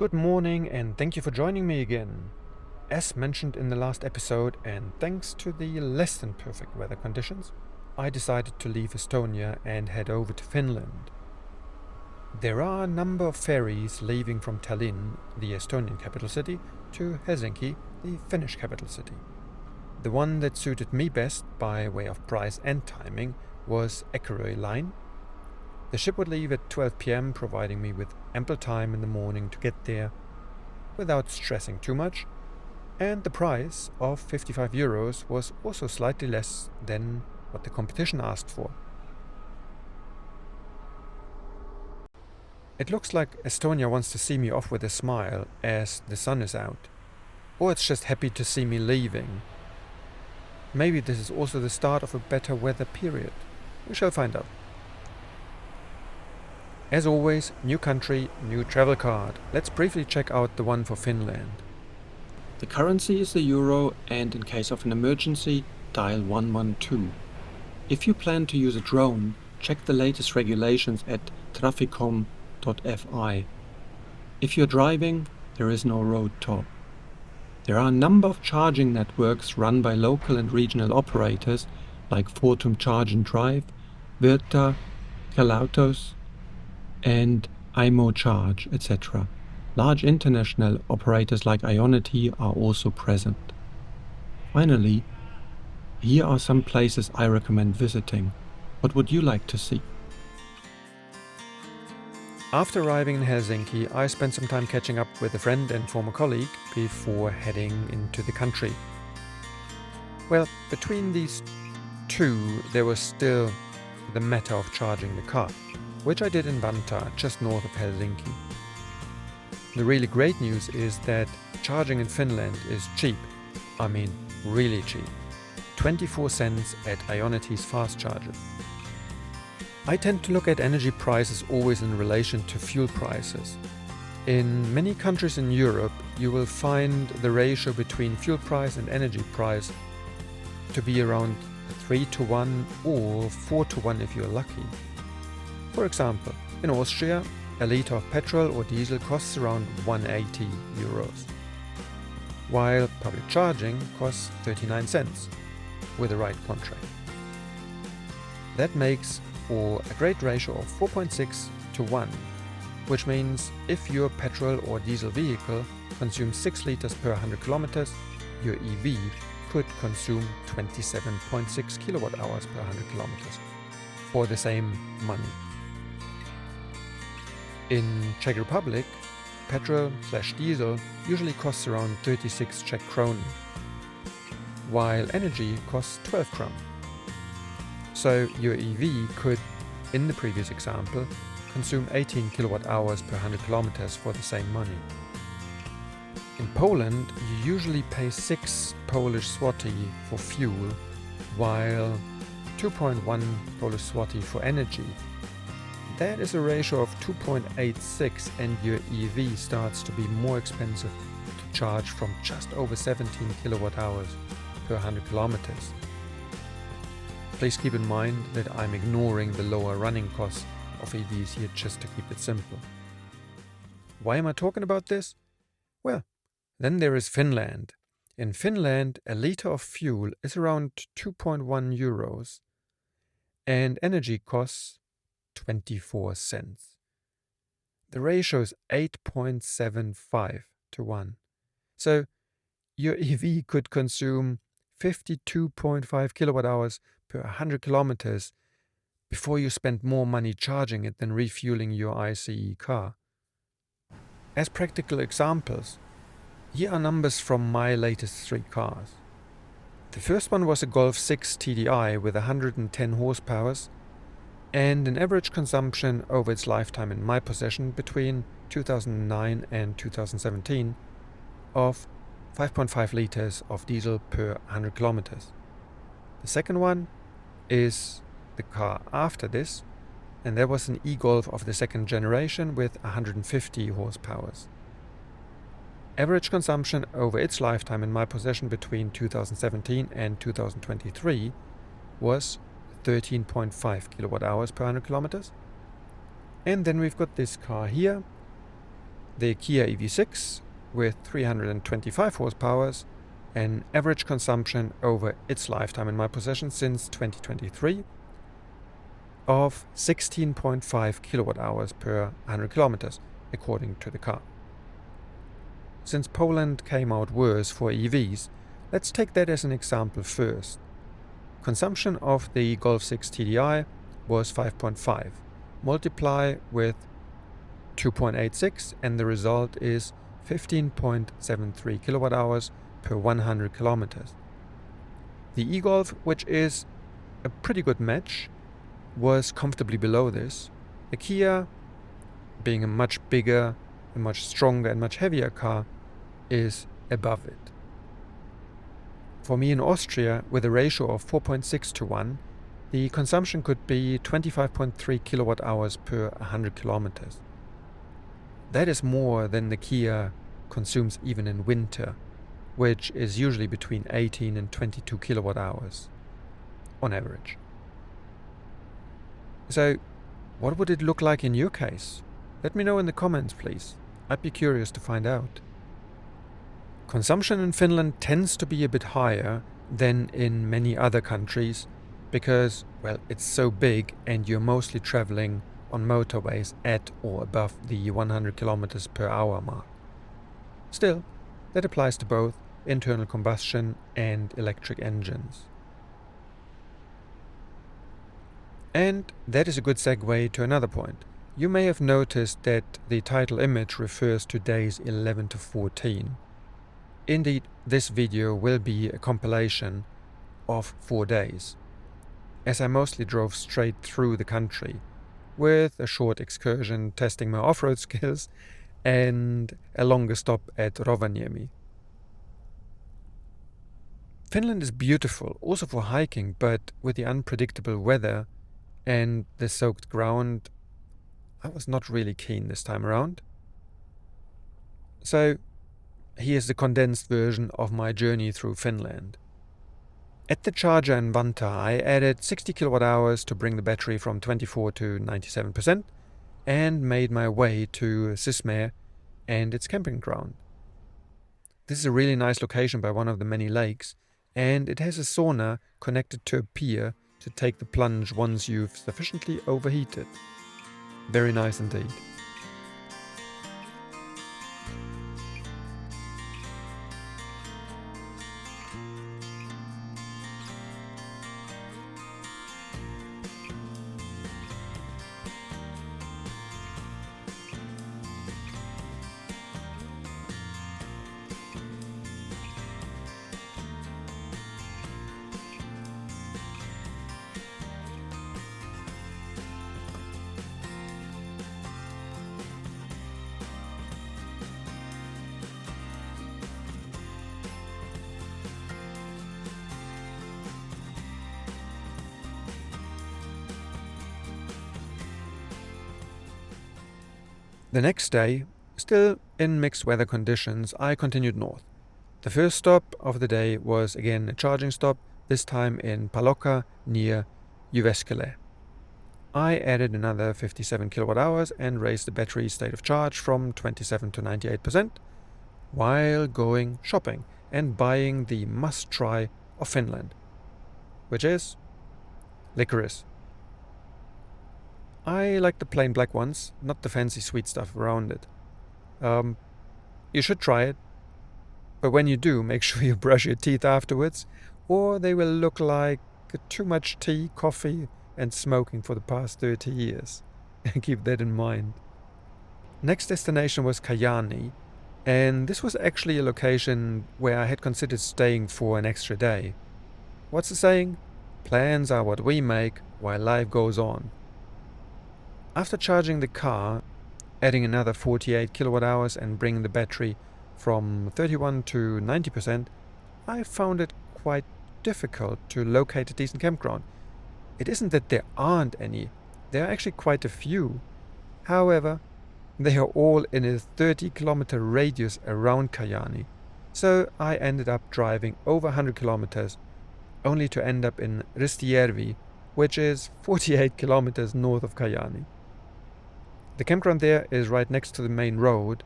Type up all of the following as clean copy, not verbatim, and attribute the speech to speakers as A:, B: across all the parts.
A: Good morning and thank you for joining me again. As mentioned in the last episode, and thanks to the less than perfect weather conditions, I decided to leave Estonia and head over to Finland. There are a number of ferries leaving from Tallinn, the Estonian capital city, to Helsinki, the Finnish capital city. The one that suited me best by way of price and timing was Eckerö line. The ship would leave at 12 p.m, providing me with ample time in the morning to get there without stressing too much, and the price of 55 euros was also slightly less than what the competition asked for. It looks like Estonia wants to see me off with a smile as the sun is out, or it's just happy to see me leaving. Maybe this is also the start of a better weather period. We shall find out. As always, new country, new travel card. Let's briefly check out the one for Finland.
B: The currency is the euro, and in case of an emergency, dial 112. If you plan to use a drone, check the latest regulations at traficom.fi. If you're driving, there is no road toll. There are a number of charging networks run by local and regional operators like Fortum Charge and Drive, Virta, Calautos, and IMO Charge, etc. Large international operators like Ionity are also present. Finally, here are some places I recommend visiting. What would you like to see?
A: After arriving in Helsinki, I spent some time catching up with a friend and former colleague before heading into the country. Well, between these two, there was still the matter of charging the car, which I did in Vantaa, just north of Helsinki. The really great news is that charging in Finland is cheap. I mean, really cheap. 24 cents at Ionity's fast charger. I tend to look at energy prices always in relation to fuel prices. In many countries in Europe, you will find the ratio between fuel price and energy price to be around 3:1 or 4:1 if you're lucky. For example, in Austria, a litre of petrol or diesel costs around 180 euros, while public charging costs 39 cents with the right contract. That makes for a great ratio of 4.6:1, which means if your petrol or diesel vehicle consumes 6 liters per 100 kilometers, your EV could consume 27.6 kilowatt hours per 100 kilometers for the same money. In Czech Republic, petrol/diesel usually costs around 36 Czech kronen, while energy costs 12 kronen. So your EV could, in the previous example, consume 18 kilowatt hours per 100 kilometers for the same money. In Poland, you usually pay 6 Polish zloty for fuel, while 2.1 Polish zloty for energy. That is a ratio of 2.86, and your EV starts to be more expensive to charge from just over 17 kilowatt hours per 100 kilometers. Please keep in mind that I'm ignoring the lower running costs of EVs here just to keep it simple. Why am I talking about this? Well, then there is Finland. In Finland, a litre of fuel is around 2.1 euros, and energy costs 24 cents. The ratio is 8.75:1. So your EV could consume 52.5 kilowatt hours per 100 kilometers before you spend more money charging it than refueling your ICE car. As practical examples, here are numbers from my latest 3 cars. The first one was a Golf 6 TDI with 110 horsepower and an average consumption over its lifetime in my possession between 2009 and 2017 of 5.5 liters of diesel per 100 kilometers. The second one is the car after this, and that was an e-Golf of the second generation with 150 horsepower. Average consumption over its lifetime in my possession between 2017 and 2023 was 13.5 kilowatt hours per 100 kilometers. And then we've got this car here, the Kia EV6 with 325 horsepower, an average consumption over its lifetime in my possession since 2023 of 16.5 kWh per 100 kilometers, according to the car. Since Poland came out worse for EVs, let's take that as an example first. Consumption of the Golf 6 TDI was 5.5. Multiply with 2.86 and the result is 15.73 kWh per 100 kilometers. The e-Golf, which is a pretty good match, was comfortably below this. The Kia, being a much bigger, a much stronger and much heavier car, is above it. For me in Austria, with a ratio of 4.6 to 1, the consumption could be 25.3 kWh per 100 kilometers. That is more than the Kia consumes even in winter, which is usually between 18 and 22 kWh on average. So, what would it look like in your case? Let me know in the comments, please. I'd be curious to find out. Consumption in Finland tends to be a bit higher than in many other countries because, well, it's so big and you're mostly traveling on motorways at or above the 100 kilometers per hour mark. Still, that applies to both internal combustion and electric engines. And that is a good segue to another point. You may have noticed that the title image refers to days 11 to 14. Indeed, this video will be a compilation of 4 days, as I mostly drove straight through the country, with a short excursion testing my off-road skills and a longer stop at Rovaniemi. Finland is beautiful, also for hiking, but with the unpredictable weather and the soaked ground, I was not really keen this time around. So, here's the condensed version of my journey through Finland. At the charger in Vantaa, I added 60 kWh to bring the battery from 24 to 97% and made my way to Sysmä and its camping ground. This is a really nice location by one of the many lakes, and it has a sauna connected to a pier to take the plunge once you've sufficiently overheated. Very nice indeed. The next day, still in mixed weather conditions, I continued north. The first stop of the day was again a charging stop, this time in Palokka near Jyväskylä. I added another 57 kWh and raised the battery state of charge from 27 to 98% while going shopping and buying the must-try of Finland, which is licorice. I like the plain black ones, not the fancy sweet stuff around it. You should try it, but when you do, make sure you brush your teeth afterwards, or they will look like too much tea, coffee, and smoking for the past 30 years. Keep that in mind. Next destination was Kajaani, and this was actually a location where I had considered staying for an extra day. What's the saying? Plans are what we make while life goes on. After charging the car, adding another 48 kWh and bringing the battery from 31 to 90%, I found it quite difficult to locate a decent campground. It isn't that there aren't any, there are actually quite a few. However, they are all in a 30-kilometer radius around Kajaani, so I ended up driving over 100 kilometers only to end up in Pudasjärvi, which is 48 kilometers north of Kajaani. The campground there is right next to the main road,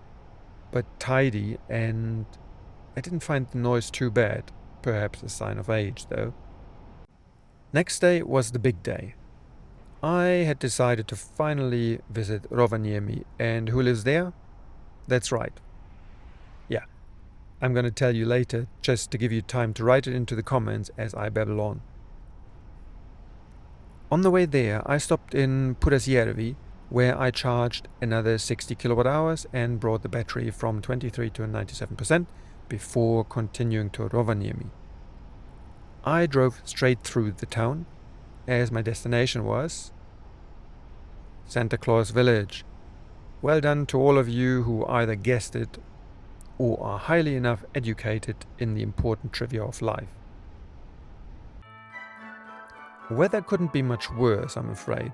A: but tidy, and I didn't find the noise too bad. Perhaps a sign of age, though. Next day was the big day. I had decided to finally visit Rovaniemi, and who lives there? That's right. Yeah, I'm gonna tell you later, just to give you time to write it into the comments as I babble on. On the way there, I stopped in Pudasjärvi, where I charged another 60 kWh and brought the battery from 23 to 97% before continuing to Rovaniemi. I drove straight through the town, as my destination was SantaClaus village. Well done to all of you who either guessed it or are highly enough educated in the important trivia of life. Weather couldn't be much worse, I'm afraid.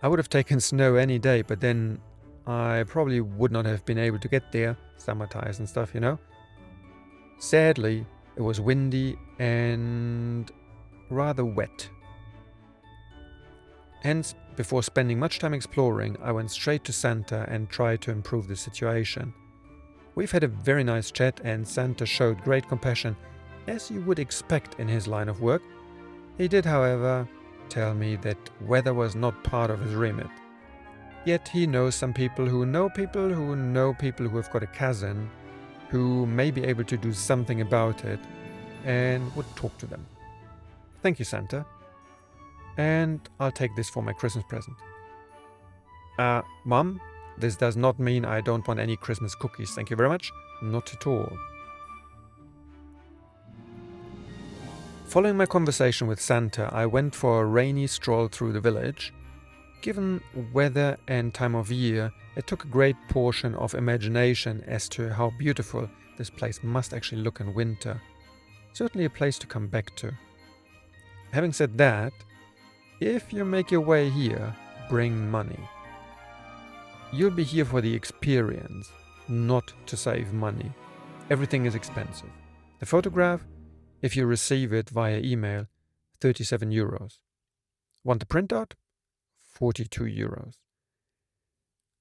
A: I would have taken snow any day, but then I probably would not have been able to get there, summer tires and stuff, you know. Sadly, it was windy and rather wet. Hence, before spending much time exploring, I went straight to Santa and tried to improve the situation. We've had a very nice chat, and Santa showed great compassion, as you would expect in his line of work. He did, however, tell me that weather was not part of his remit. Yet he knows some people who know people who know people who have got a cousin who may be able to do something about it and would talk to them. Thank you, Santa. And I'll take this for my Christmas present. Mom, this does not mean I don't want any Christmas cookies. Thank you very much. Not at all. Following my conversation with Santa, I went for a rainy stroll through the village. Given weather and time of year, it took a great portion of imagination as to how beautiful this place must actually look in winter. Certainly a place to come back to. Having said that, if you make your way here, bring money. You'll be here for the experience, not to save money. Everything is expensive. The photograph, if you receive it via email, 37 euros. Want the printout? 42 euros.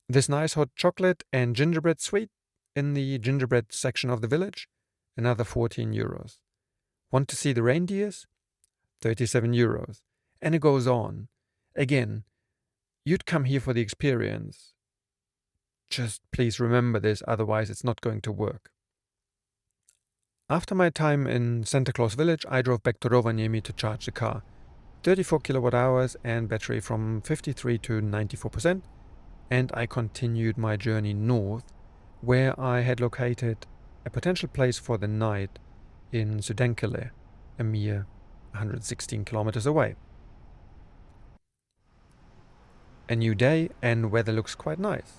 A: This nice hot chocolate and gingerbread sweet in the gingerbread section of the village? Another 14 euros. Want to see the reindeers? 37 euros. And it goes on. Again, you'd come here for the experience. Just please remember this, otherwise it's not going to work. After my time in SantaClaus village, I drove back to Rovaniemi to charge the car. 34 kWh and battery from 53 to 94%, and I continued my journey north, where I had located a potential place for the night in Sodankylä, a mere 116 kilometers away. A new day and weather looks quite nice.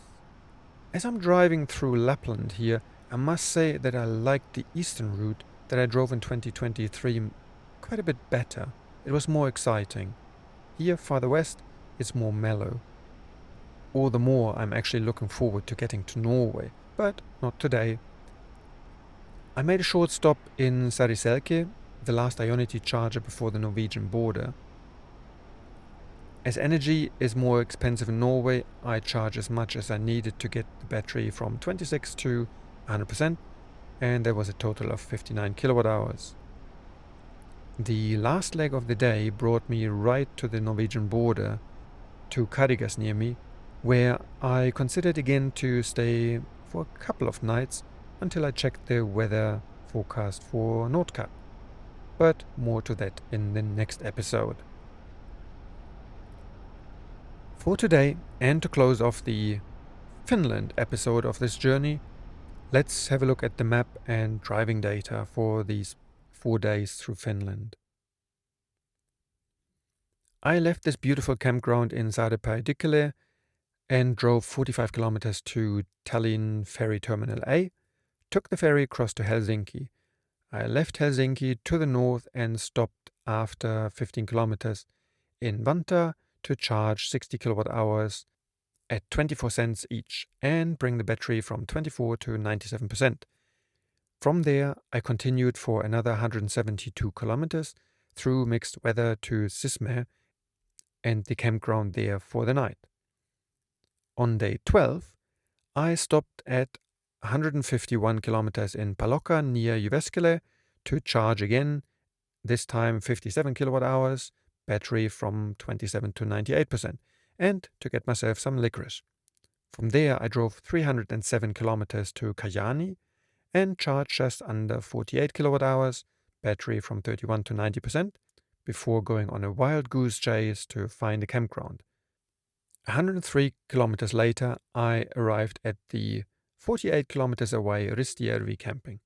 A: As I'm driving through Lapland here, I must say that I liked the eastern route that I drove in 2023 quite a bit better. It was more exciting. Here, farther west, it's more mellow. All the more I'm actually looking forward to getting to Norway, but not today. I made a short stop in Saariselkä, the last Ionity charger before the Norwegian border. As energy is more expensive in Norway, I charged as much as I needed to get the battery from 26 to 100%, and there was a total of 59 kWh. The last leg of the day brought me right to the Norwegian border, to Pudasjärvi, where I considered again to stay for a couple of nights until I checked the weather forecast for Nordkapp. But more to that in the next episode. For today, and to close off the Finland episode of this journey, let's have a look at the map and driving data for these 4 days through Finland. I left this beautiful campground in Saariselkä and drove 45 kilometers to Tallinn Ferry Terminal A, took the ferry across to Helsinki. I left Helsinki to the north and stopped after 15 kilometers in Vantaa to charge 60 kWh at 24 cents each and bring the battery from 24 to 97%. From there, I continued for another 172 kilometers through mixed weather to Sysmä and the campground there for the night. On day 12, I stopped at 151 kilometers in Palokka near Jyväskylä to charge again, this time 57 kilowatt hours, battery from 27 to 98%, and to get myself some licorice. From there I drove 307 kilometers to Kajaani and charged just under 48 kilowatt hours, battery from 31 to 90%, before going on a wild goose chase to find a campground. 103 kilometers later I arrived at the 48 kilometers away Pudasjärvi camping.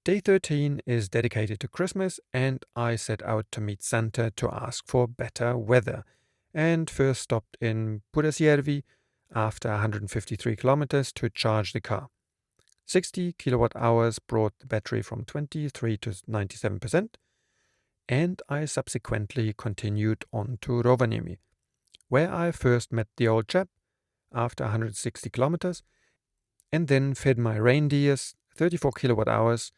A: Day 13 is dedicated to Christmas, and I set out to meet Santa to ask for better weather, and first stopped in Pudasjärvi after 153 kilometers to charge the car. 60 kilowatt hours brought the battery from 23 to 97%, and I subsequently continued on to Rovaniemi, where I first met the old chap after 160 kilometers, and then fed my reindeers 34 kilowatt hours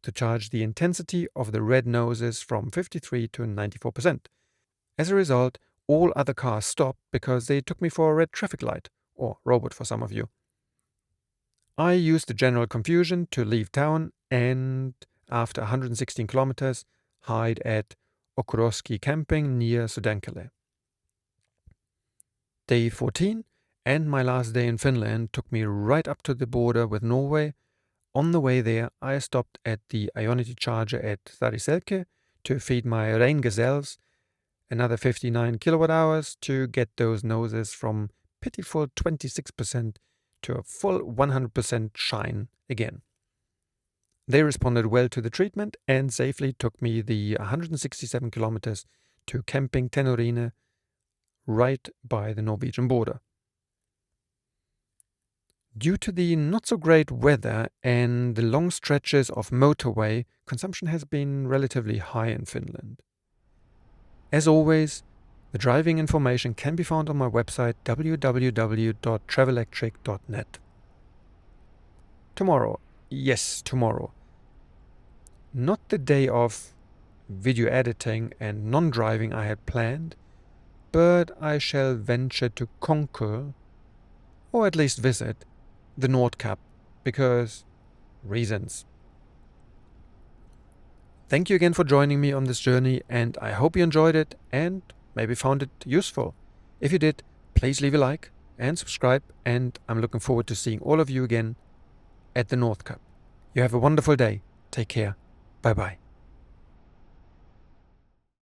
A: to charge the intensity of the red noses from 53 to 94%. As a result, all other cars stopped because they took me for a red traffic light, or robot for some of you. I used the general confusion to leave town and, after 116 kilometers, hide at Sysmä Camping near Sodankylä. Day 14 and my last day in Finland took me right up to the border with Norway. On the way there, I stopped at the Ionity charger at Saariselkä to feed my rain gazelles another 59 kilowatt hours to get those noses from pitiful 26% to a full 100% shine again. They responded well to the treatment and safely took me the 167 kilometers to Camping Tenorine, right by the Norwegian border. Due to the not-so-great weather and the long stretches of motorway, consumption has been relatively high in Finland. As always, the driving information can be found on my website www.TRAVELectric.net. Tomorrow, yes, tomorrow. Not the day of video editing and non-driving I had planned, but I shall venture to conquer, or at least visit, the Nordkapp, because reasons. Thank you again for joining me on this journey, and I hope you enjoyed it and maybe found it useful. If you did, please leave a like and subscribe, and I'm looking forward to seeing all of you again at the Nordkapp. You have a wonderful day. Take care. Bye bye.